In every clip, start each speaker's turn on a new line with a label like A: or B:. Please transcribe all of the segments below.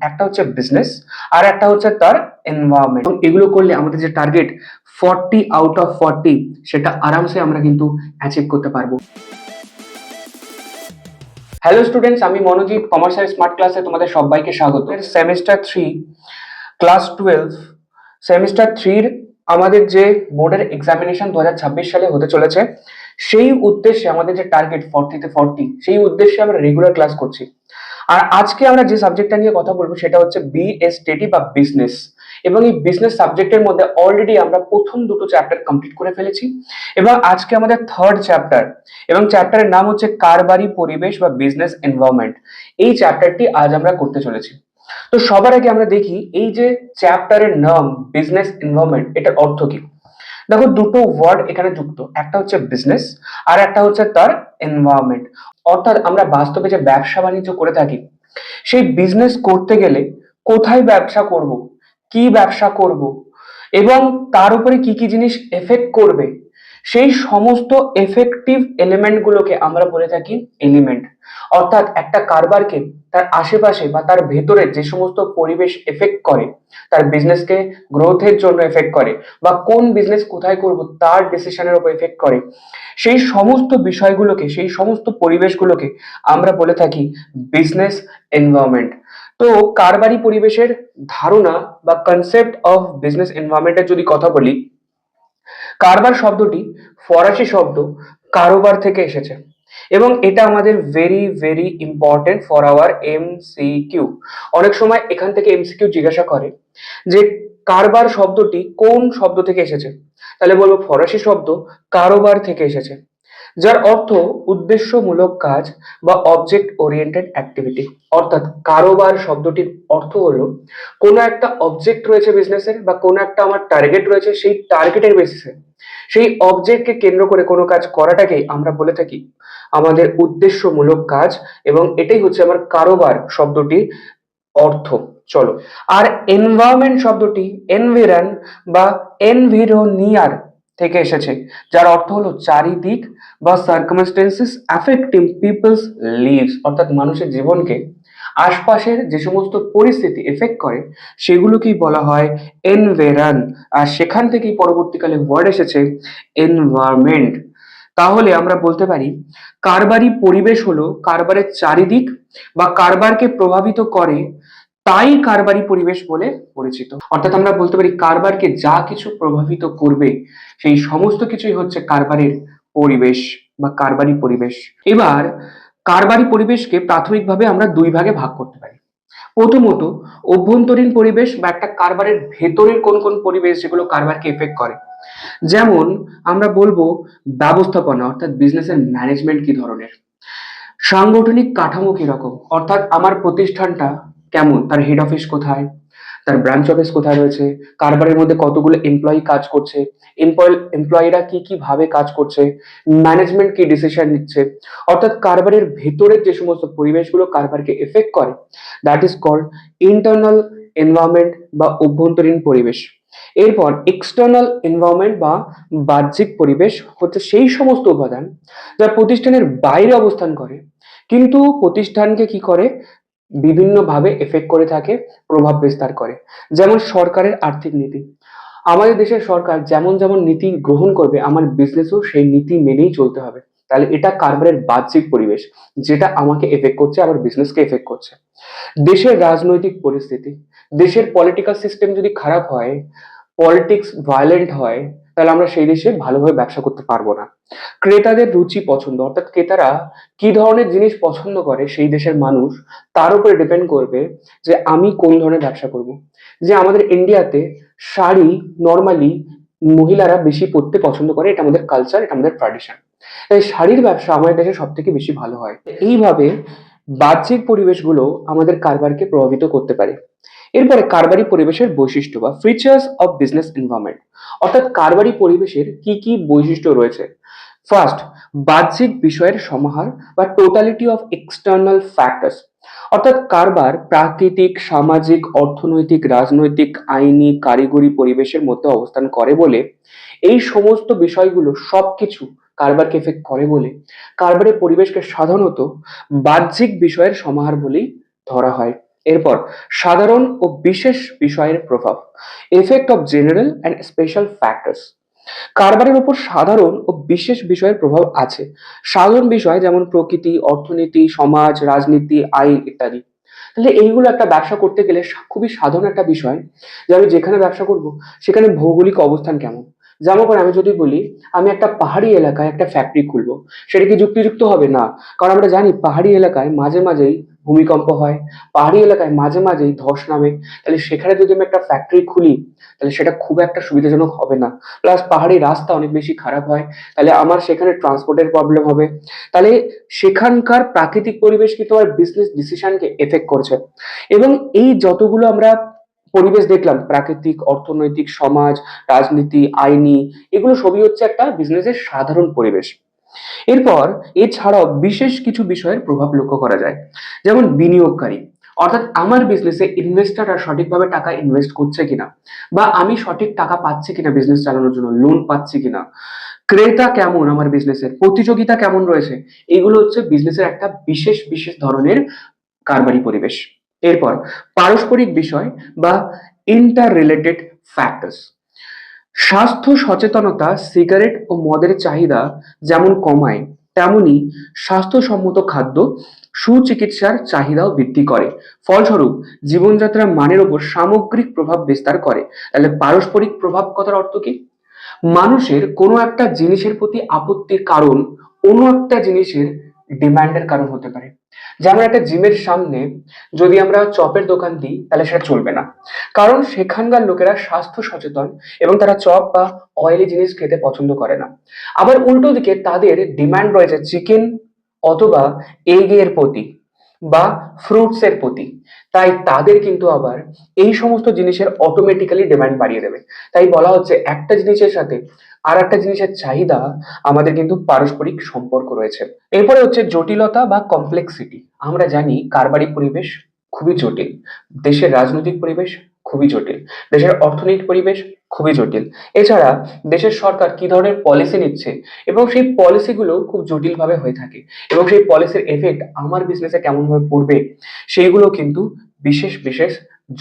A: একটা হচ্ছে বিজনেস আর একটা হচ্ছে তার এনভায়রনমেন্ট। এগুলো করলে আমাদের যে টার্গেট 40 আউট অফ 40 সেটা আরামসে আমরা কিন্তু অ্যাচিভ করতে পারবো। হ্যালো স্টুডেন্টস, আমি মনোজিৎ, কমার্শিয়াল স্মার্ট ক্লাসে তোমাদের সবাইকে স্বাগত। সেমিস্টার 3 ক্লাস 12 সেমিস্টার 3 আমাদের যে বোর্ডের এক্সামিনেশন 2026 সালে হতে চলেছে, সেই উদ্দেশ্যে আমাদের যে টার্গেট 40 তে 40, সেই উদ্দেশ্যে আমরা রেগুলার ক্লাস করছি। আর আজকে আমরা যে সাবজেক্টটা নিয়ে কথা বলবো সেটা হচ্ছে বিএসটিডি বা বিজনেস। এবং এই বিজনেস সাবজেক্টের মধ্যে অলরেডি আমরা প্রথম দুটো চ্যাপ্টার কমপ্লিট করে ফেলেছি এবং আজকে আমাদের থার্ড চ্যাপ্টার, এবং চ্যাপ্টারের নাম হচ্ছে কারবারি পরিবেশ বা বিজনেস এনভায়রনমেন্ট। এই চ্যাপ্টারটি আজ আমরা করতে চলেছি। তো সবার আগে আমরা দেখি এই যে চ্যাপ্টারের নাম বিজনেস এনভায়রনমেন্ট, এটার অর্থ কি। দেখো, দুটো ওয়ার্ড এখানে যুক্ত, একটা হচ্ছে বিজনেস আর একটা হচ্ছে তার এনভায়রনমেন্ট। অর্থাৎ আমরা বাস্তবে যে ব্যবসা বাণিজ্য করে থাকি, সেই বিজনেস করতে গেলে কোথায় ব্যবসা করব, কি ব্যবসা করব, এবং তার উপরে কি কি জিনিস এফেক্ট করবে, সেই সমস্ত এফেক্টিভ এলিমেন্ট গুলোকে আমরা বলে থাকি এলিমেন্ট। অর্থাৎ একটা কারবারকে তার আশেপাশে বা তার ভেতরে যে সমস্ত পরিবেশ এফেক্ট করে, তার বিজনেসকে গ্রোথের জন্য এফেক্ট করে, বা কোন বিজনেস কোথায় করব তার ডিসিশনের উপর এফেক্ট করে, সেই সমস্ত বিষয়গুলোকে, সেই সমস্ত পরিবেশগুলোকে আমরা বলে থাকি বিজনেস এনভায়রনমেন্ট। তো কারবারি পরিবেশের ধারণা বা কনসেপ্ট অফ বিজনেস এনভায়রনমেন্টের যদি কথা বলি, কারবার শব্দটি ফরাসি শব্দ কারোবার থেকে এসেছে এবং এটা আমাদের very very important for our MCQ. অনেক সময় এখান থেকে এমসিকিউ জিজ্ঞাসা করে যে কারবার শব্দটি কোন শব্দ থেকে এসেছে, তাহলে বলবো ফরাসি শব্দ কারোবার থেকে এসেছে, যার অর্থ উদ্দেশ্যমূলক কাজ বা অবজেক্ট ওরিয়েন্টেড অ্যাক্টিভিটি। অর্থাৎ কারোবার শব্দটির অর্থ হলো কোনো একটা অবজেক্ট রয়েছে বিজনেসের, বা কোনো একটা আমার টার্গেট রয়েছে, সেই টার্গেটের বেসিসে সেই অবজেক্টকে কেন্দ্র করে কোনো কাজ করাটাকেই আমরা বলে থাকি আমাদের উদ্দেশ্যমূলক কাজ, এবং এটাই হচ্ছে আমার কারোবার শব্দটির অর্থ। চলো, আর এনভায়রনমেন্ট শব্দটি এনভিরন বা এনভিরোনিয়ার থেকে এসেছে, যার অর্থ হলো চারিদিক বা সার্কামস্টেন্সেস অ্যাফেক্টিং পিপলস লিভস। অর্থাৎ মানুষের জীবনকে আশপাশের যে সমস্ত পরিস্থিতি এফেক্ট করে সেগুলোকেই বলা হয় এনভেরন। আর সেখান থেকেই পরবর্তীকালে ওয়ার্ড এসেছে এনভায়রনমেন্ট। তাহলে আমরা বলতে পারি কারবারি পরিবেশ হলো কারবারের চারিদিক বা কারবারকে প্রভাবিত করে, তাই কারবারি পরিবেশ বলে পরিচিত। অর্থাৎ আমরা বলতে পারি কারবারকে যা কিছু প্রভাবিত করবে সেই সমস্ত কিছুই হচ্ছে কারবারের পরিবেশ বা কারবারি পরিবেশ। এবার কারবারি পরিবেশকে প্রাথমিকভাবে আমরা দুই ভাগে ভাগ করতে পারি। প্রথমত অভ্যন্তরীণ পরিবেশ বা একটা কারবারের ভেতরের কোন কোন পরিবেশ যেগুলো কারবারকে এফেক্ট করে। যেমন আমরা বলবো ব্যবস্থাপনা, অর্থাৎ বিজনেসের ম্যানেজমেন্ট কি ধরনের, সাংগঠনিক কাঠামো কিরকম, অর্থাৎ আমার প্রতিষ্ঠানটা কেমন, তার হেড অফিস কোথায়, তার ব্রাঞ্চ অফিস কোথায় রয়েছে, কারবারের মধ্যে কতগুলো এমপ্লয়ি কাজ করছে, এমপ্লয়িরা কি কি ভাবে কাজ করছে, ম্যানেজমেন্ট কি ডিসিশন নিচ্ছে। অর্থাৎ কারবারের ভেতরের যে সমস্ত পরিবেশগুলো কারবারকে এফেক্ট করে, that is called internal environment বা অভ্যন্তরীণ পরিবেশ। এরপর এক্সটার্নাল এনভায়রনমেন্ট বা বাহ্যিক পরিবেশ হচ্ছে সেই সমস্ত উপাদান যা প্রতিষ্ঠানের বাইরে অবস্থান করে কিন্তু প্রতিষ্ঠানকে কি করে, বিভিন্ন ভাবে এফেক্ট করে থাকে, প্রভাব বিস্তার করে। যেমন সরকারের আর্থিক নীতি, আমাদের দেশের সরকার যেমন যেমন নীতি গ্রহণ করবে আমার বিজনেসও সেই নীতি মেনেই চলতে হবে। তাহলে এটা কারবারের বাহ্যিক পরিবেশ যেটা আমাকে এফেক্ট করছে, আমার বিজনেসকে এফেক্ট করছে। দেশের রাজনৈতিক পরিস্থিতি, দেশের পলিটিক্যাল সিস্টেম যদি খারাপ হয়, পলিটিক্স ভায়োলেন্ট হয়, তাহলে আমরা সেই দেশে ভালোভাবে ব্যবসা করতে পারবো না। ক্রেতাদের রুচি পছন্দ, অর্থাৎ ক্রেতারা কি ধরনের জিনিস পছন্দ করে সেই দেশের মানুষ, তার উপরে ডিপেন্ড করবে যে আমি কোন ধরনের ব্যবসা করব। যে আমাদের ইন্ডিয়াতে শাড়ি নর্মালি মহিলারা বেশি পরতে পছন্দ করে, এটা আমাদের কালচার, এটা আমাদের ট্র্যাডিশন। তাই শাড়ির ব্যবসা আমাদের দেশে সব থেকে বেশি ভালো হয়। এইভাবে বাহ্যিক পরিবেশগুলো আমাদের কারবারকে প্রভাবিত করতে পারে। এরপরে কারবারি পরিবেশের বৈশিষ্ট্য বা ফিচার্স অফ বিজনেস এনভায়রনমেন্ট, অর্থাৎ কারবারি পরিবেশের কি কি বৈশিষ্ট্য রয়েছে। ফার্স্ট, বাহ্যিক বিষয়ের সমাহার বা টোটালিটি অফ এক্সটার্নাল ফ্যাক্টরস। অর্থাৎ কারবার প্রাকৃতিক, সামাজিক, অর্থনৈতিক, রাজনৈতিক, আইনি, কারিগরি পরিবেশের মধ্যে অবস্থান করে বলে, এই সমস্ত বিষয়গুলো সবকিছু কারবারকে এফেক্ট করে বলে কারবারের পরিবেশকে সাধারণত বাহ্যিক বিষয়ের সমাহার বলেই ধরা হয়। এরপর সাধারণ ও বিশেষ বিষয়ের প্রভাব, effect of general and special factors. কারবারের উপর সাধারণ ও বিশেষ বিষয়ের প্রভাব আছে। সাধারণ বিষয় যেমন প্রকৃতি, অর্থনীতি, সমাজ, রাজনীতি, আইন ইত্যাদি। তাহলে এইগুলো একটা ব্যবসা করতে গেলে খুবই সাধারণ একটা বিষয় যে আমি যেখানে ব্যবসা করব সেখানে ভৌগোলিক অবস্থান কেমন। যেমন করে আমি যদি বলি আমি একটা পাহাড়ি এলাকায় একটা ফ্যাক্টরি খুলবো, সেটা কি যুক্তিযুক্ত হবে? না। কারণ আমরা জানি পাহাড়ি এলাকায় মাঝে মাঝেই ভূমিকম্প হয়, পাহাড়ি এলাকায় মাঝে মাঝেই ধস নামে। তাহলে সেখানে যদি আমি একটা ফ্যাক্টরি খুলি তাহলে সেটা খুব একটা সুবিধাজনক হবে না। প্লাস পাহাড়ি রাস্তা অনেক বেশি খারাপ হয়, তাহলে আমার সেখানে ট্রান্সপোর্টের প্রবলেম হবে। তাহলে সেখানকার প্রাকৃতিক পরিবেশ কিন্তু আমার বিজনেস ডিসিশনকে এফেক্ট করছে। এবং এই যতগুলো আমরা পরিবেশ দেখলাম, প্রাকৃতিক, অর্থনৈতিক, সমাজ, রাজনীতি, আইনি, এগুলো সবই হচ্ছে একটা বিজনেসের সাধারণ পরিবেশ। এরপর এছাড়াও বিশেষ কিছু বিষয়ের প্রভাব লক্ষ্য করা যায়, যেমন বিনিয়োগকারী, অর্থাৎ আমার বিজনেসে ইনভেস্টররা সঠিকভাবে টাকা ইনভেস্ট করছে কিনা, বা আমি সঠিক টাকা পাচ্ছি কিনা বিজনেস চালানোর জন্য, লোন পাচ্ছি কিনা, ক্রেতা কেমন, আমার বিজনেসের প্রতিযোগিতা কেমন রয়েছে, এগুলো হচ্ছে বিজনেসের একটা বিশেষ বিশেষ ধরনের কারবারি পরিবেশ। এরপর পারস্পরিক বিষয় বা ইন্টার রিলেটেড ফ্যাক্টরস। স্বাস্থ্য সচেতনতা সিগারেট ও মদের চাহিদা যেমন কমায়, তেমনি স্বাস্থ্যসম্মত খাদ্য সুচিকিৎসার চাহিদাও বৃদ্ধি করে। ফলস্বরূপ জীবনযাত্রার মানের উপর সামগ্রিক প্রভাব বিস্তার করে। তাহলে পারস্পরিক প্রভাব কথার অর্থ কি? মানুষের কোনো একটা জিনিসের প্রতি আপত্তির কারণ অন্য একটা জিনিসের ডিমান্ডের কারণ হতে পারে। যেমন একটা জিমের সামনে যদি আমরা চপের দোকান দিই তাহলে সেটা চলবে না, কারণ সেখানকার লোকেরা স্বাস্থ্য সচেতন এবং তারা চপ বা অয়েলি জিনিস খেতে পছন্দ করে না। আবার উল্টো দিকে তাদের ডিমান্ড রয়েছে চিকেন অথবা এগের প্রতি বা ফ্রুটস এর প্রতি, তাই তাদের কিন্তু আবার এই সমস্ত জিনিসের অটোমেটিক্যালি ডিমান্ড বাড়িয়ে দেবে। তাই বলা হচ্ছে একটা জিনিসের সাথে আর একটা জিনিসের চাহিদা আমাদের কিন্তু পারস্পরিক সম্পর্ক রয়েছে। এরপরে হচ্ছে জটিলতা বা কমপ্লেক্সিটি। আমরা জানি কারবারি পরিবেশ খুবই জটিল, দেশের রাজনৈতিক পরিবেশ খুবই জটিল, দেশের অর্থনৈতিক পরিবেশ খুবই জটিল। এছাড়া দেশের সরকার কি ধরনের পলিসি নিচ্ছে এবং সেই পলিসিগুলো খুব জটিল ভাবে হয়ে থাকে, এবং সেই পলিসির এফেক্ট আমার বিজনেসে কেমন ভাবে পড়বে সেইগুলো কিন্তু বিশেষ বিশেষ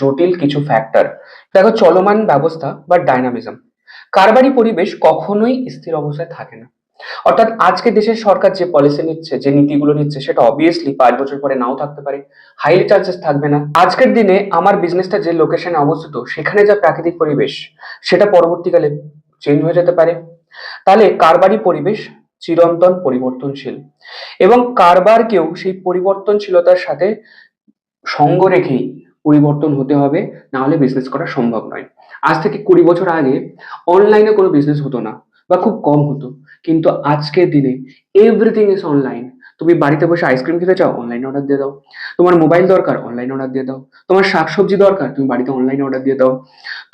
A: জটিল কিছু ফ্যাক্টর। দেখো, চলমান ব্যবস্থা বা ডাইনামিজম। কারবারি পরিবেশ কখনোই স্থির অবস্থায় থাকে না। অর্থাৎ আজকে দেশের সরকার যে পলিসি নিচ্ছে, যে নীতিগুলো নিচ্ছে, সেটা অবভিয়াসলি 5 বছর পরে নাও থাকতে পারে, হাইলি চান্সেস থাকবে না। আজকের দিনে আমার বিজনেসটা যে লোকেশনে অবস্থিত সেখানে যা প্রাকৃতিক পরিবেশ সেটা পরবর্তীকালে চেঞ্জ হয়ে যেতে পারে। তাহলে কারবারি পরিবেশ চিরন্তন পরিবর্তনশীল, এবং কারবারকেও সেই পরিবর্তনশীলতার সাথে সঙ্গ রেখেই পরিবর্তন হতে হবে, না হলে বিজনেস করা সম্ভব নয়। আজ থেকে 20 বছর আগে অনলাইনে কোনো বিজনেস হতো না বা খুব কম হতো, কিন্তু আজকের দিনে এভরিথিং ইজ অনলাইন। তুমি বাড়িতে বসে আইসক্রিম খেতে চাও, অনলাইনে অর্ডার দিয়ে দাও। তোমার মোবাইল দরকার, অনলাইনে অর্ডার দিয়ে দাও। তোমার শাকসবজি দরকার, তুমি বাড়িতে অনলাইনে অর্ডার দিয়ে দাও।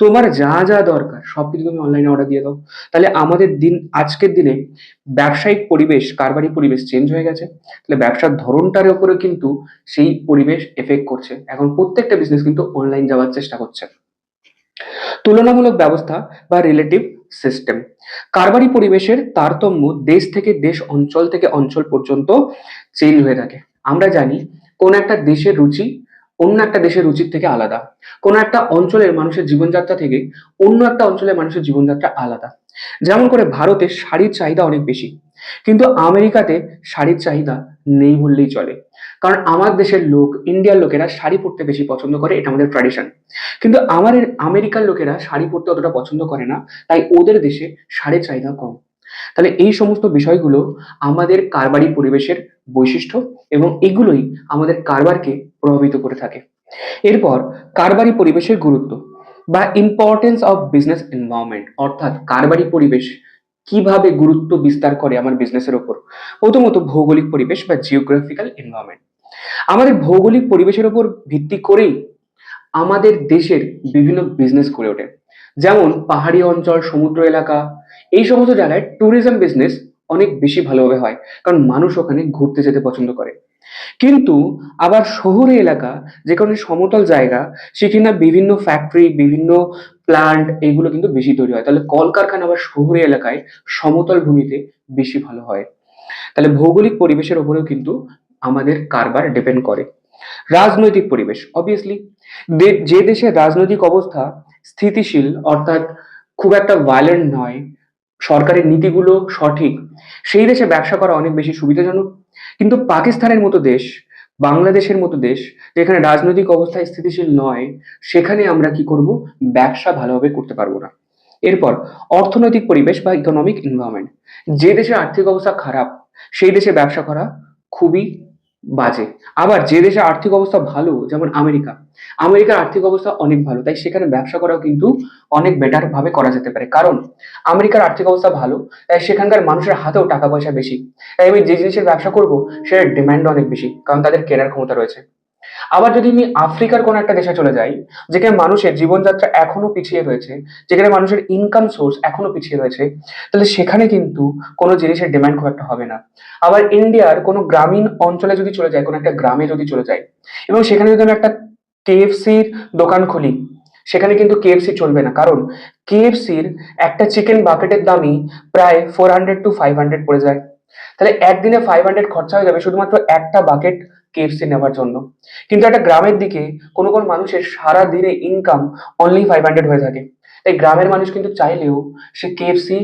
A: তোমার যা যা দরকার সবকিছু তুমি অনলাইনে অর্ডার দিয়ে দাও। তাহলে আমাদের দিন, আজকের দিনে ব্যবসায়িক পরিবেশ, কারবারি পরিবেশ চেঞ্জ হয়ে গেছে। তাহলে ব্যবসার ধরনটার উপরে কিন্তু সেই পরিবেশ এফেক্ট করছে। এখন প্রত্যেকটা বিজনেস কিন্তু অনলাইন যাওয়ার চেষ্টা করছে। তুলনামূলক ব্যবস্থা বা রিলেটিভ সিস্টেম। কারবারি পরিবেশের তারতম্য দেশ থেকে দেশ, অঞ্চল থেকে অঞ্চল পর্যন্ত চেঞ্জ হয়ে থাকে। আমরা জানি কোন একটা দেশের রুচি অন্য একটা দেশের রুচির থেকে আলাদা, কোন একটা অঞ্চলের মানুষের জীবনযাত্রা থেকে অন্য একটা অঞ্চলের মানুষের জীবনযাত্রা আলাদা। যেমন করে ভারতে শাড়ির চাহিদা অনেক বেশি, কিন্তু আমেরিকাতে শাড়ির চাহিদা নেই বললেই চলে। কারণ আমার দেশের লোক, ইন্ডিয়ার লোকেরা শাড়ি পরতে বেশি পছন্দ করে, এটা আমাদের ট্র্যাডিশন। কিন্তু আমেরিকার লোকেরা শাড়ি পরতে অতটা পছন্দ করে না, তাই ওদের দেশে শাড়ির চাহিদা কম। তাহলে এই সমস্ত বিষয়গুলো আমাদের কারবারি পরিবেশের বৈশিষ্ট্য, এবং এগুলোই আমাদের কারবারকে প্রভাবিত করে থাকে। এরপর কারবারি পরিবেশের গুরুত্ব বা ইম্পর্টেন্স অফ বিজনেস এনভায়রনমেন্ট, অর্থাৎ কারবারি পরিবেশ কিভাবে গুরুত্ব বিস্তার করে আমার বিজনেসের উপর। প্রথমত ভৌগোলিক পরিবেশ বা জিওগ্রাফিক্যাল এনভায়রনমেন্ট। আমাদের ভৌগোলিক পরিবেশের উপর ভিত্তি করেই আমাদের দেশের বিভিন্ন বিজনেস গড়ে ওঠে। যেমন পাহাড়ি অঞ্চল, সমুদ্র এলাকা, এই সমস্ত জায়গায় ট্যুরিজম বিজনেস অনেক বেশি ভালোভাবে হয়, কারণ মানুষ ওখানে ঘুরতে যেতে পছন্দ করে। কিন্তু আবার শহুরে এলাকা, যেখানে সমতল জায়গা, সেখানে বিভিন্ন ফ্যাক্টরি, বিভিন্ন প্লান্ট, এগুলো কিন্তু বেশি তৈরি হয়। তাহলে কলকারখানা আবার শহুরে এলাকায় সমতল ভূমিতে বেশি ভালো হয়। তাহলে ভৌগোলিক পরিবেশের উপরেও কিন্তু আমাদের কারবার ডিপেন্ড করে। রাজনৈতিক পরিবেশ, অবভিয়াসলি যে দেশের রাজনৈতিক অবস্থা স্থিতিশীল, অর্থাৎ খুব একটা ভায়োলেন্ট নয়, সরকারের নীতিগুলো সঠিক, সেই দেশে ব্যবসা করা অনেক বেশি সুবিধাজনক। কিন্তু পাকিস্তানের মতো দেশ, বাংলাদেশের মতো দেশ, যেখানে রাজনৈতিক অবস্থা স্থিতিশীল নয়, সেখানে আমরা কি করব? ব্যবসা ভালোভাবে করতে পারবো না। এরপর অর্থনৈতিক পরিবেশ বা ইকোনমিক এনভায়রনমেন্ট। যে দেশের আর্থিক অবস্থা খারাপ, সেই দেশে ব্যবসা করা খুবই বাজে। আবার যে দেশের আর্থিক অবস্থা ভালো, যেমন আমেরিকা, আমেরিকার আর্থিক অবস্থা অনেক ভালো, তাই সেখানে ব্যবসা করাও কিন্তু অনেক বেটার ভাবে করা যেতে পারে। কারণ আমেরিকার আর্থিক অবস্থা ভালো, তাই সেখানকার মানুষের হাতেও টাকা পয়সা বেশি, তাই আমি যে জিনিসের ব্যবসা করব সেটার ডিমান্ড অনেক বেশি, কারণ তাদের কেনার ক্ষমতা রয়েছে। আবার যদি আমি আফ্রিকার কোনো একটা দেশে চলে যাই, যেখানে মানুষের জীবনযাত্রা এখনো পিছিয়ে রয়েছে, যেখানে মানুষের ইনকাম সোর্স এখনো পিছিয়ে রয়েছে, তাহলে সেখানে কিন্তু কোনো জিনিসের ডিমান্ড খুব একটা হবে না। আবার ইন্ডিয়ার কোনো গ্রামীণ অঞ্চলে যদি চলে যায়, কোনো একটা গ্রামে যদি চলে যায়, এবং সেখানে যদি আমি একটা কেএফসির দোকান খুলি, সেখানে কিন্তু কেএফসি চলবে না। কারণ কেএফসির একটা চিকেন বাকেটের দামই প্রায় 400 to 500 পড়ে যায়। তাহলে একদিনে 500 খরচা হয়ে যাবে শুধুমাত্র একটা বাকেট কেএফসি নেওয়ার জন্য। কিন্তু একটা গ্রামের দিকে কোনো কোনো মানুষের সারা দিনে ইনকাম অনলি 500 হয়ে থাকে, তাই গ্রামের মানুষ কিন্তু চাইলেও সে কেএফসি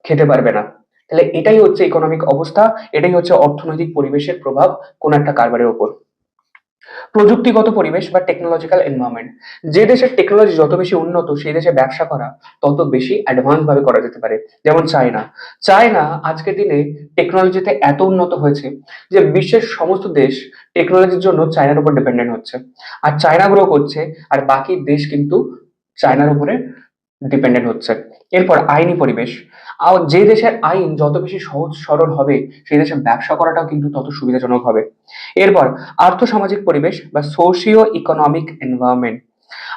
A: খেতে পারবে না। তাহলে এটাই হচ্ছে ইকোনমিক অবস্থা, এটাই হচ্ছে অর্থনৈতিক পরিবেশের প্রভাব কোন একটা কারবারের ওপর। প্রযুক্তিগত পরিবেশ বা টেকনোলজিক্যাল এনভায়রনমেন্ট। যে দেশের টেকনোলজি যত বেশি উন্নত, সেই দেশে ব্যবসা করা তত বেশি অ্যাডভান্স ভাবে করা যেতে পারে। যেমন চায়না, চায়না আজকের দিনে টেকনোলজিতে এত উন্নত হয়েছে যে বিশ্বের সমস্ত দেশ টেকনোলজির জন্য চায়নার উপর ডিপেন্ডেন্ট হচ্ছে। আর চায়না গ্রো করছে, আর বাকি দেশ কিন্তু চায়নার উপরে ডিপেন্ডেন্ট হচ্ছে। এরপর আইনি পরিবেশ। আর যে দেশের আইন যত বেশি সহজ সরল হবে, সেই দেশে ব্যবসা করাটাও কিন্তু তত সুবিধাজনক হবে। এরপর আর্থসামাজিক পরিবেশ বা সোশিও ইকোনমিক এনভায়রনমেন্ট।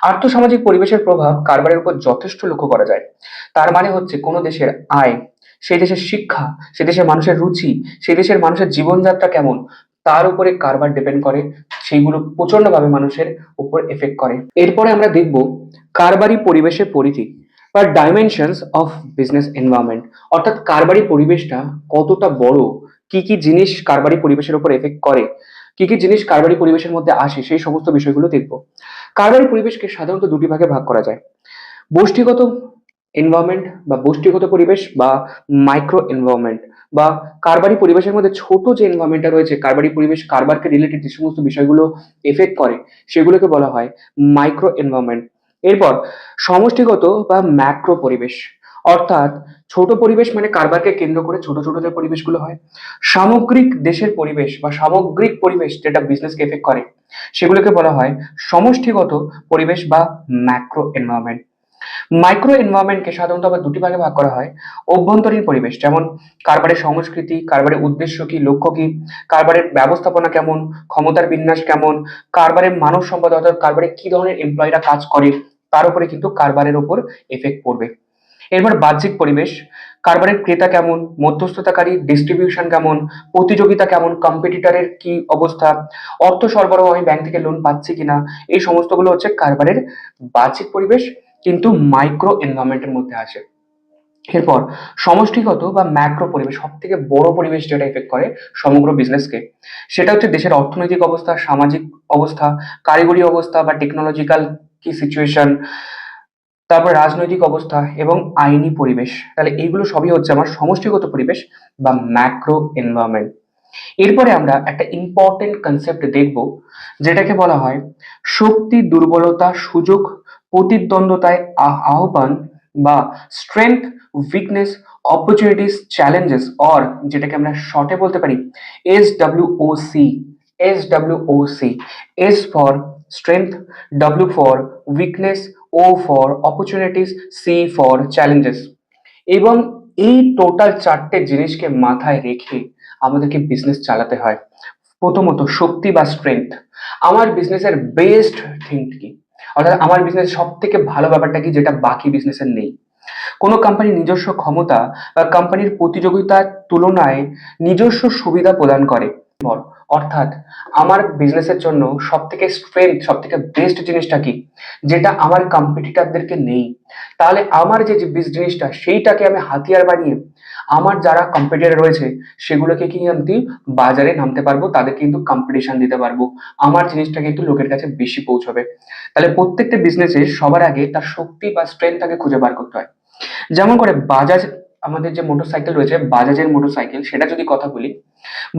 A: আর্থসামাজিক পরিবেশের প্রভাব কারবারের উপর যথেষ্ট লক্ষ্য করা যায়। তার মানে হচ্ছে কোন দেশের আয়, সেই দেশের শিক্ষা, সেই দেশের মানুষের রুচি, সেই দেশের মানুষের জীবনযাত্রা কেমন, তার উপরে কারবার ডিপেন্ড করে, সেইগুলো প্রচন্ডভাবে মানুষের উপর এফেক্ট করে। এরপরে আমরা দেখব কারবারি পরিবেশের পরিধি বা ডাইমেনশনস অফ বিজনেস এনভায়রনমেন্ট, অর্থাৎ কারবারি পরিবেশটা কতটা বড়, কি কি জিনিস কারবারি পরিবেশের উপর এফেক্ট করে, কি কি জিনিস কারবারি পরিবেশের মধ্যে আসে, সেই সমস্ত বিষয়গুলো দেখব। কারবারি পরিবেশকে সাধারণত দুটি ভাগে ভাগ করা যায়: গোষ্ঠীগত এনভায়রনমেন্ট বা গোষ্ঠীগত পরিবেশ, বা মাইক্রো এনভায়রনমেন্ট, বা কারবারি পরিবেশের মধ্যে ছোট যে এনভায়রনমেন্টটা রয়েছে, কারবারি পরিবেশ কারবারকে রিলেটেড যে সমস্ত বিষয়গুলো এফেক্ট করে, সেগুলোকে বলা হয় মাইক্রো এনভায়রনমেন্ট। এরপর সমষ্টিগত বা ম্যাক্রো পরিবেশ, অর্থাৎ ছোট পরিবেশ মানে কারবারকে কেন্দ্র করে ছোট ছোট যে পরিবেশগুলো হয়। সামগ্রিক দেশের পরিবেশ বা সামগ্রিক পরিবেশ যেটা বিজনেসকে এফেক্ট করে, সেগুলোকে বলা হয় সমষ্টিগত পরিবেশ বা ম্যাক্রো এনভায়রনমেন্ট। মাইক্রো এনভায়রনমেন্টকে সাধারণত আবার দুটি ভাগে ভাগ করা হয়: অভ্যন্তরীণ পরিবেশ, যেমন কারবারের সংস্কৃতি, কারবারের উদ্দেশ্য কি, লক্ষ্য কি, কারবারের ব্যবস্থাপনা কেমন, ক্ষমতার বিন্যাস কেমন, কারবারের মানব সম্পদ, অর্থাৎ কারবারে কি ধরনের এমপ্লয়িরা কাজ করে, তার উপরে কিন্তু কারবারের উপর এফেক্ট পড়বে। এরপর বাহ্যিক পরিবেশ, কারবারের ক্রেতা কেমন, মধ্যস্থতাকারী ডিস্ট্রিবিউশন কেমন, প্রতিযোগিতা কেমন, কম্পিটিটরের কি অবস্থা, অর্থ সরবরাহ, আমি ব্যাংক থেকে লোন পাচ্ছি কিনা, এই সমস্তগুলো হচ্ছে কারবারের বাহ্যিক পরিবেশ, কিন্তু মাইক্রো এনভায়রনমেন্টের মধ্যে আসে। এরপর সমষ্টিগত বা ম্যাক্রো পরিবেশ, সব থেকে বড় পরিবেশ যেটা এফেক্ট করে সমগ্র বিজনেসকে, সেটা হচ্ছে দেশের অর্থনৈতিক অবস্থা, সামাজিক অবস্থা, কারিগরি অবস্থা বা টেকনোলজিক্যাল কি সিচুয়েশন, তারপর রাজনৈতিক অবস্থা এবং আইনি পরিবেশ। তাহলে এইগুলো সবই হচ্ছে আমার সমষ্টিগত পরিবেশ বা ম্যাক্রো এনভায়রনমেন্ট। এরপরে আমরা একটা ইম্পর্টেন্ট কনসেপ্ট দেখব, যেটাকে বলা হয় শক্তি, দুর্বলতা, সুযোগ, প্রতিদ্বন্দ্বতায় আহ্বান, বা strength, weakness, opportunities, challenges, or যেটাকে আমরা শর্টে বলতে পারি SWOC। SWOC, S for strength, W for weakness, O for opportunities, C for challenges. এবং এই টোটাল চারটে জিনিসকে মাথায় রেখে আমাদেরকে বিজনেস চালাতে হয়। প্রথমত শক্তি বা স্ট্রেংথ, আমার বিজনেসের বেস্ট থিং কি, অর্থাৎ আমার বিজনেস সব থেকে ভালো ব্যাপারটা কি যেটা বাকি বিজনেসের নেই। কোনো কোম্পানির নিজস্ব ক্ষমতা বা কোম্পানির প্রতিযোগিতার তুলনায় নিজস্ব সুবিধা প্রদান করে। অর্থাৎ আমার বিজনেসের জন্য সব থেকে স্ট্রেংথ, সব থেকে বেস্ট জিনিসটা কি, যেটা আমার কম্পিটিটরদেরকে নেই। তাহলে আমার যে জিনিসটা, সেইটাকে আমি হাতিয়ার বানিয়ে আমার যারা কম্পিটিটর রয়েছে সেগুলোকে কি আমি বাজারে নামতে পারবো, তাদের কিন্তু কম্পিটিশন দিতে পারবো, আমার জিনিসটা কিন্তু লোকের কাছে বেশি পৌঁছবে। তাহলে প্রত্যেকটা বিজনেসে সবার আগে তার শক্তি বা স্ট্রেংথটাকে খুঁজে বার করতে হয়। যেমন করে বাজাজ, আমাদের যে মোটরসাইকেল রয়েছে বাজাজের মোটরসাইকেল, সেটা যদি কথা বলি,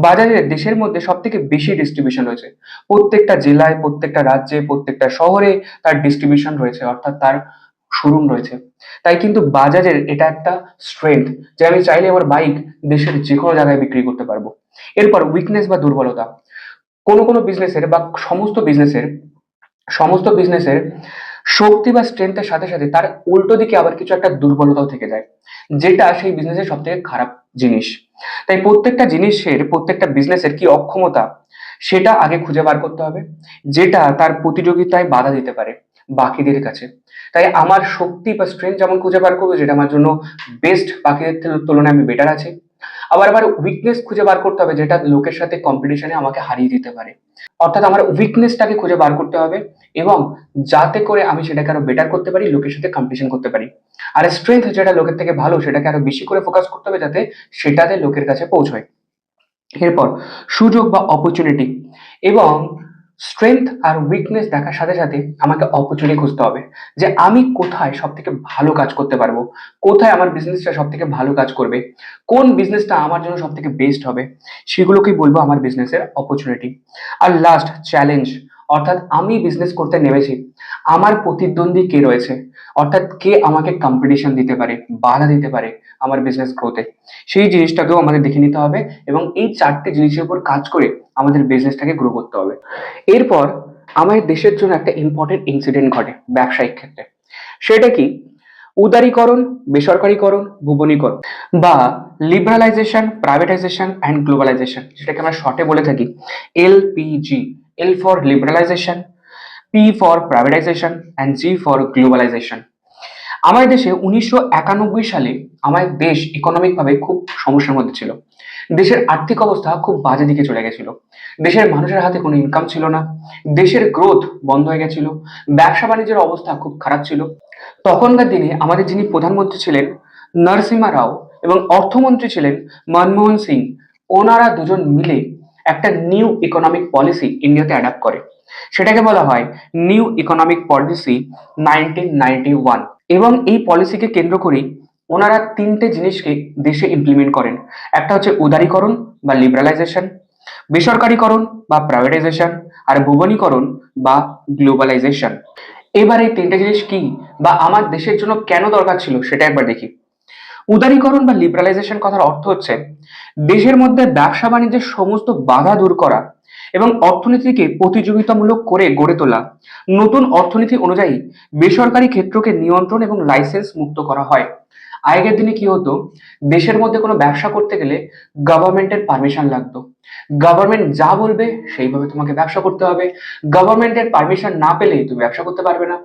A: বাজাজের দেশের মধ্যে সব থেকে বেশি ডিস্ট্রিবিউশন রয়েছে। প্রত্যেকটা জেলায়, প্রত্যেকটা রাজ্যে, প্রত্যেকটা শহরে তার ডিস্ট্রিবিউশন রয়েছে, অর্থাৎ তার শোরুম রয়েছে। তাই কিন্তু বাজাজের এটা একটা স্ট্রেংথ যে আমি চাইলে আমার বাইক দেশের যে কোনো জায়গায় বিক্রি করতে পারবো। এরপর উইকনেস বা দুর্বলতা, কোনো কোনো বিজনেসের বা সমস্ত বিজনেসের শক্তি বা স্ট্রেংথের সাথে সাথে তার উল্টো দিকে আবার কিছু একটা দুর্বলতাও থেকে যায়, যেটা সেই বিজনেসের সব থেকে খারাপ জিনিস। তাই প্রত্যেকটা বিজনেসের কি অক্ষমতা, সেটা আগে খুঁজে বার করতে হবে, যেটা তার প্রতিযোগিতায় বাধা দিতে পারে বাকিদের কাছে। তাই আমার শক্তি বা স্ট্রেংথ যেমন খুঁজে বার করবো, যেটা আমার জন্য বেস্ট, বাকিদের তুলনায় আমি বেটার আছি। আবার উইকনেস খুঁজে বার করতে হবে, যেটা লোকের সাথে কম্পিটিশনে আমাকে হারিয়ে দিতে পারে। অর্থাৎ আমার উইকনেসটাকে খুঁজে বার করতে হবে, এবং যাতে করে আমি সেটাকে আরো বেটার করতে পারি, লোকের সাথে কম্পিটিশন করতে পারি। আর স্ট্রেংথ যেটা লোকের থেকে ভালো, সেটাকে আরো বেশি করে ফোকাস করতে হবে, যাতে সেটাতে লোকের কাছে পৌঁছয়। এরপর সুযোগ বা অপরচুনিটি, এবং স্ট্রেংথ আর উইকনেস দেখার সাথে সাথে আমাকে অপরচুনিটি খুঁজতে হবে, যে আমি কোথায় সব থেকে ভালো কাজ করতে পারবো, কোথায় আমার বিজনেসটা সব থেকে ভালো কাজ করবে, কোন বিজনেসটা আমার জন্য সব থেকে বেস্ট হবে, সেগুলোকেই বলবো আমার বিজনেসের অপরচুনিটি। আর লাস্ট, চ্যালেঞ্জ, অর্থাৎ আমি বিজনেস করতে নেমেছি, আমার প্রতিদ্বন্দ্বী কে রয়েছে, অর্থাৎ কে আমাকে কম্পিটিশন দিতে পারে, বাধা দিতে পারে আমার বিজনেস গ্রোথে, সেই জিনিসটাকেও আমাদের দেখে নিতে হবে, এবং এই চারটে জিনিসের উপর কাজ করে আমাদের বিজনেসটাকে গ্রো করতে হবে। এরপর আমাদের দেশের জন্য একটা ইম্পর্টেন্ট ইনসিডেন্ট ঘটে ব্যবসায়িক ক্ষেত্রে। সেটা কি? উদারীকরণ, বেসরকারীকরণ, ভুবনীকরণ, বা লিবারালাইজেশন, প্রাইভেটাইজেশন অ্যান্ড গ্লোবালাইজেশন, যেটাকে আমরা শর্টে বলে থাকি LPG. L for liberalisation, P for privatisation and G for globalisation. আমাদের দেশে 1991 সালে আমাদের দেশ ইকোনমিক ভাবে খুব সমস্যার মধ্যে ছিল। দেশের আর্থিক অবস্থা খুব বাজে দিকে চলে গেছিল। দেশের মানুষের হাতে কোনো ইনকাম ছিল না, দেশের গ্রোথ বন্ধ হয়ে গেছিল, ব্যবসা বাণিজ্যের অবস্থা খুব খারাপ ছিল। তখনকার দিনে আমাদের যিনি প্রধানমন্ত্রী ছিলেন নরসিমহা রাও, এবং অর্থমন্ত্রী ছিলেন মনমোহন সিং, ওনারা দুজন মিলে একটা নিউ ইকোনমিক পলিসি ইন্ডিয়াতে অ্যাডাপ্ট করে। সেটাকে বলা হয় নিউ ইকোনমিক পলিসি 1991। এবং এই পলিসিকে কেন্দ্র করেই ওনারা তিনটে জিনিসকে দেশে ইমপ্লিমেন্ট করেন। একটা হচ্ছে উদারীকরণ বা লিবারালাইজেশন, বেসরকারীকরণ বা প্রাইভেটাইজেশন, আর ভুবনীকরণ বা গ্লোবালাইজেশন। এবার এই তিনটে জিনিস কি, বা আমার দেশের জন্য কেন দরকার ছিল, সেটা একবার দেখি। উদারীকরণ বা লিবারালাইজেশন কথার অর্থ হচ্ছে দেশের মধ্যে ব্যবসা বাণিজ্যের সমস্ত বাধা দূর করা এবং অর্থনীতিকে প্রতিযোগিতামূলক করে গড়ে তোলা। নতুন অর্থনীতি অনুযায়ী বেসরকারি ক্ষেত্রকে নিয়ন্ত্রণ এবং লাইসেন্স মুক্ত করা হয়। আগের দিনে কি হতো, দেশের মধ্যে কোনো ব্যবসা করতে গেলে গভর্নমেন্টের পারমিশন লাগতো। গভর্নমেন্ট যা বলবে সেইভাবে তোমাকে ব্যবসা করতে হবে, গভর্নমেন্টের পারমিশন না পেলে তুমি ব্যবসা করতে পারবে না।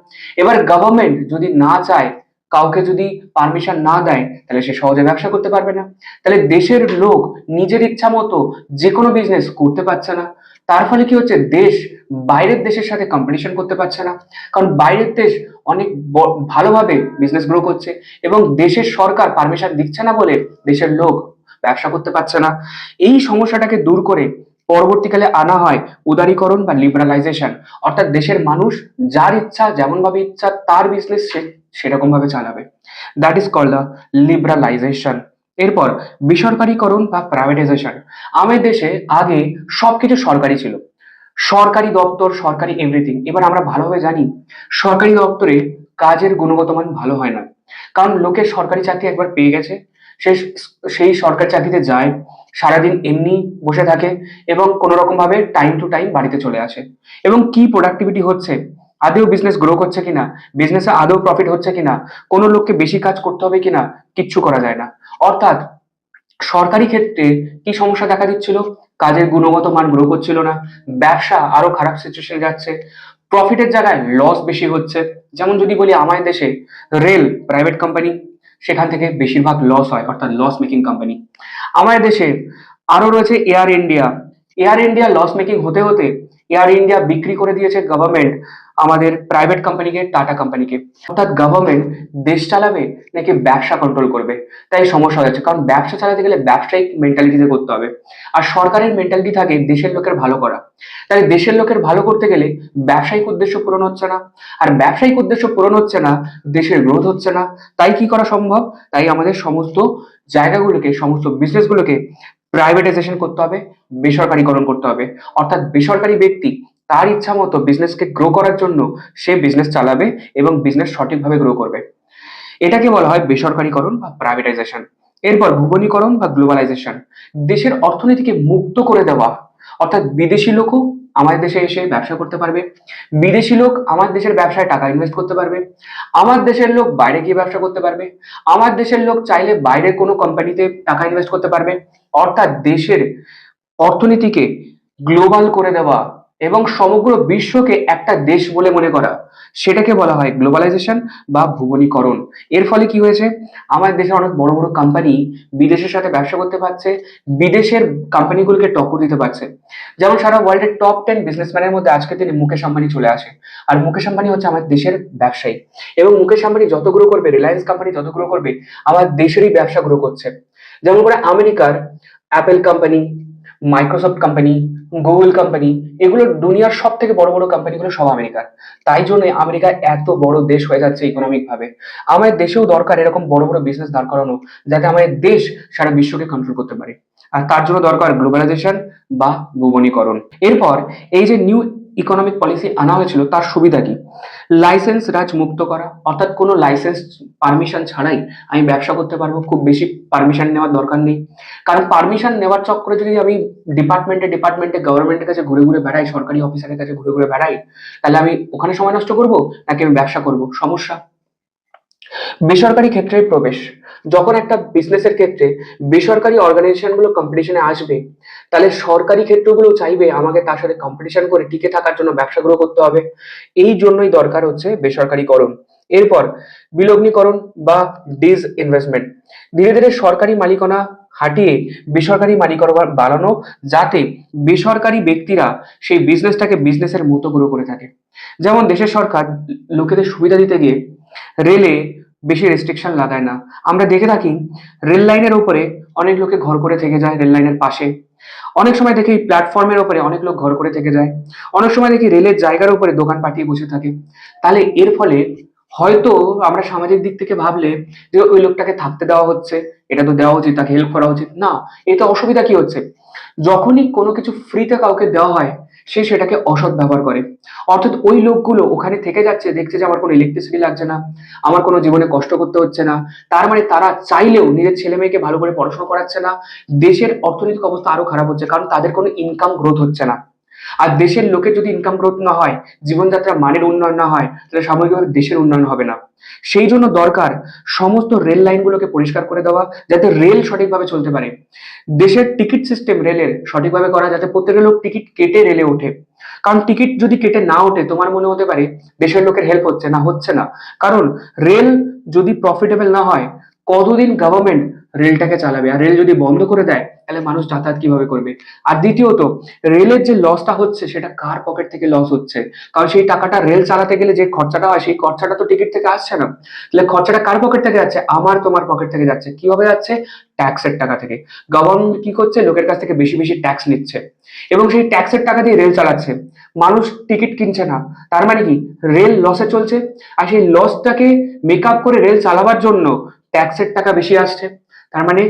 A: এবার গভর্নমেন্ট যদি না চায়, কাউকে যদি পারমিশন না দেয়, তাহলে সে সহজে ব্যবসা করতে পারবে না। তাহলে দেশের লোক নিজের ইচ্ছা মতো যে কোনো বিজনেস করতে পারছে না। তার ফলে কি হচ্ছে, দেশ বাইরের দেশের সাথে কম্পিটিশন করতে পারছে না, কারণ বাইরের দেশ অনেক ভালোভাবে বিজনেস গ্রো করছে, এবং দেশের সরকার পারমিশন দিচ্ছে না বলে দেশের লোক ব্যবসা করতে পারছে না। এই সমস্যাটাকে দূর করে পরবর্তীকালে আনা হয় উদারীকরণ বা লিবারালাইজেশন, অর্থাৎ দেশের মানুষ যার ইচ্ছা, যেমন ভাবে ইচ্ছা তার বিজনেস সে সেরকম ভাবে চালাবে। That is called the liberalisation. এরপর বেসরকারীকরণ বা প্রাইভেটাইজেশন। আমাদের দেশে আগে সবকিছু সরকারি ছিল, সরকারি দপ্তর, সরকারি এভরিথিং। এবার আমরা ভালোভাবে জানি সরকারি দপ্তরে কাজের গুণগত মান ভালো হয় না, কারণ লোকে সরকারি চাকরি একবার পেয়ে গেছে, সে সেই সরকারি চাকরিতে যায়, সারাদিন এমনি বসে থাকে, এবং কোনো রকম ভাবে টাইম টু টাইম বাড়িতে চলে আসে। এবং কি প্রোডাক্টিভিটি হচ্ছে, আদৌ বিজনেস গ্রো করছে কিনা, বিজনেসে আদৌ প্রফিট হচ্ছে কিনা, কোনো লোককে বেশি কাজ করতে হবে কিনা, কিচ্ছু করা যায় না। অর্থাৎ সরকারি ক্ষেত্রে কি সমস্যা দেখা দিচ্ছিল, কাজের গুণগত মান গ্রো করছিল না, ব্যবসা আরো খারাপ সিচুয়েশন যাচ্ছে, প্রফিটের জায়গায় লস বেশি হচ্ছে। যেমন যদি বলি আমাদের দেশে রেল প্রাইভেট কোম্পানি, সেখান থেকে বেশিরভাগ লস হয়, অর্থাৎ লস মেকিং কোম্পানি। আমাদের দেশে আরো রয়েছে Air India, Air India loss making হতে হতে এয়ার ইন্ডিয়া বিক্রি করে দিয়েছে গভর্নমেন্ট আমাদের প্রাইভেট কোম্পানিকে, টাটা কোম্পানিকে। অর্থাৎ গভর্নমেন্ট দেশ চালাবে নাকি ব্যবসা কন্ট্রোল করবে, তাই সমস্যা হয়ে যাচ্ছে। কারণ ব্যবসা চালাতে গেলে ব্যবসায়িক মেন্টালিটিতে করতে হবে, আর সরকারের মেন্টালিটি থাকে দেশের লোকের ভালো করা। তাই দেশের লোকের ভালো করতে গেলে ব্যবসায়িক উদ্দেশ্য পূরণ হচ্ছে না, আর ব্যবসায়িক উদ্দেশ্য পূরণ হচ্ছে না, দেশের গ্রোথ হচ্ছে না। তাই কি করা সম্ভব? তাই আমাদের সমস্ত জায়গাগুলোকে, সমস্ত বিজনেসগুলোকে প্রাইভেটাইজেশন করতে হবে, বেসরকারীকরণ করতে হবে। অর্থাৎ বেসরকারি ব্যক্তি তার ইচ্ছা মতো বিজনেসকে গ্রো করার জন্য সে বিজনেস চালাবে এবং বিজনেস সঠিকভাবে গ্রো করবে। এটাকে বলা হয় বেসরকারীকরণ বা প্রাইভেটাইজেশন। এরপর ভুবনীকরণ বা গ্লোবালাইজেশন, দেশের অর্থনীতিকে মুক্ত করে দেওয়া। অর্থাৎ বিদেশি লোকও আমাদের দেশে এসে ব্যবসা করতে পারবে, বিদেশি লোক আমার দেশের ব্যবসায় টাকা ইনভেস্ট করতে পারবে, আমার দেশের লোক বাইরে গিয়ে ব্যবসা করতে পারবে, আমার দেশের লোক চাইলে বাইরের কোনো কোম্পানিতে টাকা ইনভেস্ট করতে পারবে। অর্থাৎ দেশের অর্থনীতিকে গ্লোবাল করে দেওয়া এবং সমগ্র বিশ্বকে একটা দেশ বলে মনে করা, সেটাকে বলা হয় গ্লোবালাইজেশন বা ভুবনীকরণ। এর ফলে কি হয়েছে, আমাদের দেশে অনেক বড় বড় কোম্পানি বিদেশের সাথে ব্যবসা করতে পারছে, বিদেশের কোম্পানিগুলোকে টক্কর দিতে পারছে। যেমন সারা ওয়ার্ল্ডের টপ 10 বিজনেসম্যানের মধ্যে আজকে তিনি মুকেশ আম্বানি চলে আসে। আর মুকেশ আম্বানি হচ্ছে আমাদের দেশের ব্যবসায়ী, এবং মুকেশ আম্বানি যত গ্রো করবে, রিলায়েন্স কোম্পানি যত গ্রো করবে, আমার দেশেরই ব্যবসা গ্রো করছে। যেমন করে আমেরিকার Apple company, Microsoft company, Google company, এগুলো দুনিয়ার সব থেকে বড় বড় কোম্পানিগুলো সব আমেরিকার। তাই জন্য আমেরিকা এত বড় দেশ হয়ে যাচ্ছে ইকোনমিক ভাবে। আমাদের দেশেও দরকার এরকম বড় বড় বিজনেস দাঁড় করানো, যাতে আমাদের দেশ সারা বিশ্বকে কন্ট্রোল করতে পারে। আর তার জন্য দরকার গ্লোবালাইজেশন বা ভুবনীকরণ। এরপর এই যে নিউ ইকোনমিক পলিসি আনা হয়েছিল, তার সুবিধা কি? লাইসেন্স রাজ মুক্ত করা, অর্থাৎ কোনো লাইসেন্স পারমিশন ছাড়াই আমি ব্যবসা করতে পারবো, খুব বেশি পারমিশন নেওয়ার দরকার নেই। কারণ পারমিশন নেওয়ার চক্করে যদি আমি ডিপার্টমেন্টে ডিপার্টমেন্টে গভর্নমেন্টের কাছে ঘুরে ঘুরে বেড়াই, সরকারি অফিসারের কাছে ঘুরে ঘুরে বেড়াই, তাহলে আমি ওখানে সময় নষ্ট করব নাকি আমি ব্যবসা করব? সমস্যা। বেসরকারি ক্ষেত্রে প্রবেশ, যখন একটা বিজনেসের ক্ষেত্রে বেসরকারি অর্গানাইজেশনগুলো কম্পিটিশনে আসবে, তাহলে সরকারি ক্ষেত্রগুলো চাইবে আমাকে তার সাথে কম্পিটিশন করে টিকে থাকার জন্য ব্যবসা গ্রো করতে হবে। এই জন্যই দরকার হচ্ছে বেসরকারিকরণ। এরপর বিলগ্নীকরণ বা ডিস ইনভেস্টমেন্ট, ধীরে ধীরে সরকারি মালিকানা হাটিয়ে বেসরকারি মালিকানা বাড়ানো, যাতে বেসরকারি ব্যক্তিরা সেই বিজনেসটাকে বিজনেসের মতো গ্রো করে থাকে। যেমন দেশের সরকার লোকেদের সুবিধা দিতে গিয়ে রেলে বেশি রেস্ট্রিকশন লাগায় না। আমরা দেখে থাকি রেল লাইনের উপরে অনেক লোকে ঘর করে থেকে যায়, রেল লাইনের পাশে। অনেক সময় দেখি প্ল্যাটফর্মের উপরে অনেক লোক ঘর করে থেকে যায়, অনেক সময় দেখি রেলের জায়গার উপরে দোকান পাঠিয়ে বসে থাকে। তাহলে এর ফলে হয়তো আমরা সামাজিক দিক থেকে ভাবলে যে ওই লোকটাকে থাকতে দেওয়া হচ্ছে, এটা তো দেওয়া উচিত, তাকে হেল্প করা উচিত না। এতে অসুবিধা কি হচ্ছে? যখনই কোনো কিছু ফ্রিতে কাউকে দেওয়া হয়, সে সেটাকে অসৎ ব্যবহার করে। অর্থাৎ ওই লোকগুলো ওখানে থেকে যাচ্ছে, দেখছে যে আমার কোনো ইলেকট্রিসিটি লাগছে না, আমার কোনো জীবনে কষ্ট করতে হচ্ছে না, তার মানে তারা চাইলেও নিজের ছেলে মেয়েকে ভালো করে পড়াশোনা করাচ্ছে না। দেশের অর্থনৈতিক অবস্থা আরো খারাপ হচ্ছে, কারণ তাদের কোনো ইনকাম গ্রোথ হচ্ছে না। আর দেশের লোকের যদি ইনকাম গ্রোথ না হয়, জীবনযাত্রার মানের উন্নয়ন না হয়, তাহলে সামগ্রিকভাবে দেশের উন্নয়ন হবে না। সেই জন্য দরকার সমস্ত রেল লাইনগুলোকে পরিষ্কার করে দেওয়া, যাতে রেল সঠিকভাবে চলতে পারে। দেশের টিকিট সিস্টেম রেলের সঠিকভাবে করা, যাতে প্রত্যেকটা লোক টিকিট কেটে রেলে ওঠে। কারণ টিকিট যদি কেটে না ওঠে, তোমার মনে হতে পারে দেশের লোকের হেল্প হচ্ছে না, হচ্ছে না। কারণ রেল যদি প্রফিটেবল না হয়, কতদিন গভর্নমেন্ট রেলটাকে চালাবে? আর রেল যদি বন্ধ করে দেয়, তাহলে মানুষ যাতায়াত কিভাবে করবে? আর দ্বিতীয়ত, রেলের যে লসটা হচ্ছে, সেটা কার পকেট থেকে লস হচ্ছে? কারণ সেই টাকাটা রেল চালাতে গেলে যে খরচাটা হয়, সেই খরচাটা তো টিকিট থেকে আসছে না। তাহলে খরচাটা কার পকেট থেকে যাচ্ছে? আমার তোমার পকেট থেকে যাচ্ছে। কিভাবে যাচ্ছে? ট্যাক্সের টাকা থেকে। গভর্নমেন্ট কি করছে? লোকের কাছ থেকে বেশি বেশি ট্যাক্স নিচ্ছে এবং সেই ট্যাক্সের টাকা দিয়ে রেল চালাচ্ছে। মানুষ টিকিট কিনছে না, তার মানে কি? রেল লসে চলছে। আর সেই লসটাকে মেকআপ করে রেল চালাবার জন্য ট্যাক্সের টাকা বেশি আসছে। তার মানে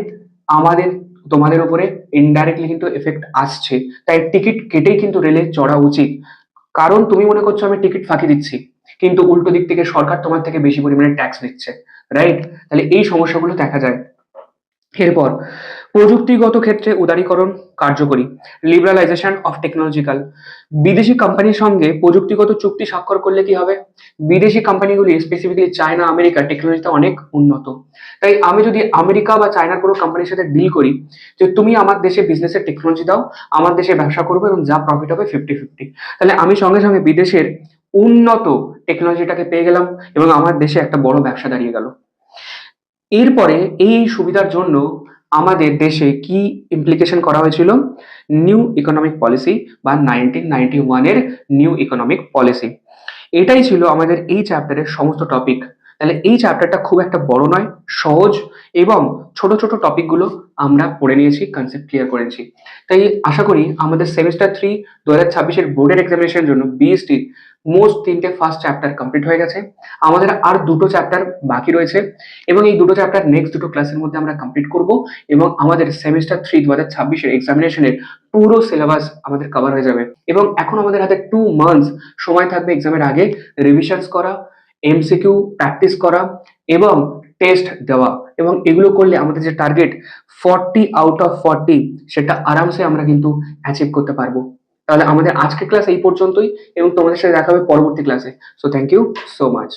A: আমাদের তোমাদের উপরে ইনডাইরেক্টলি কিন্তু এফেক্ট আসছে। তাই টিকিট কেটেই কিন্তু রেলে চড়া উচিত। কারণ তুমি মনে করছো আমি টিকিট ফাঁকি দিচ্ছি, কিন্তু উল্টো দিক থেকে সরকার তোমার থেকে বেশি পরিমাণে ট্যাক্স নিচ্ছে, রাইট? তাহলে এই সমস্যাগুলো দেখা যায়। এরপর প্রযুক্তিগত ক্ষেত্রে উদারীকরণ কার্যকরী, লিবারালাইজেশন অফ টেকনোলজিক্যাল, বিদেশি কোম্পানির সঙ্গে প্রযুক্তিগত চুক্তি স্বাক্ষর করলে কি হবে? বিদেশি কোম্পানিগুলি স্পেসিফিক্যালি চায়না, আমেরিকা টেকনোলজিতে অনেক উন্নত। তাই আমি যদি আমেরিকা বা চায়নার কোনো কোম্পানির সাথে ডিল করি যে তুমি আমার দেশে বিজনেসের টেকনোলজি দাও, আমার দেশে ব্যবসা করবো এবং যা প্রফিট হবে 50-50, তাহলে আমি সঙ্গে সঙ্গে বিদেশের উন্নত টেকনোলজিটাকে পেয়ে গেলাম এবং আমার দেশে একটা বড় ব্যবসা দাঁড়িয়ে গেল। এরপরে এই সুবিধার জন্য আমাদের দেশে কি ইমপ্লিকেশন করা হয়েছিল নিউ ইকোনমিক পলিসি বা 1991 এর নিউ ইকোনমিক পলিসি। এটাই ছিল আমাদের এই চ্যাপ্টারের সমস্ত টপিক। তাহলে এই চ্যাপ্টারটা খুব একটা বড় নয়, সহজ এবং ছোট ছোট টপিকগুলো আমরা পড়ে নিয়েছি, কনসেপ্ট ক্লিয়ার করেছি। তাই আশা করি আমাদের সেমিস্টার 3 2026-এর বোর্ডের এক্সামিনেশনের জন্য বিএসটি মোস্ট 3টে ফার্স্ট চ্যাপ্টার কমপ্লিট হয়ে গেছে। আমাদের আর 2টো চ্যাপ্টার বাকি রয়েছে এবং এই 2টো চ্যাপ্টার নেক্সট 2টো ক্লাসের মধ্যে আমরা কমপ্লিট করব এবং আমাদের সেমিস্টার 3 2026-এর এক্সামিনেশনের পুরো সিলেবাস আমাদের কভার হয়ে যাবে। এবং এখন আমাদের হাতে 2 মান্থস সময় থাকবে এক্সামের আগে রিভিশনস করা, এমসিকিউ প্র্যাকটিস করা এবং টেস্ট দেওয়া। এবং এগুলো করলে আমাদের যে টার্গেট 40 আউট অফ 40 সেটা আরামসে আমরা কিন্তু অ্যাচিভ করতে পারবো। তাহলে আমাদের আজকের ক্লাস এই পর্যন্তই এবং তোমাদের সাথে দেখা হবে পরবর্তী ক্লাসে। So thank you so much.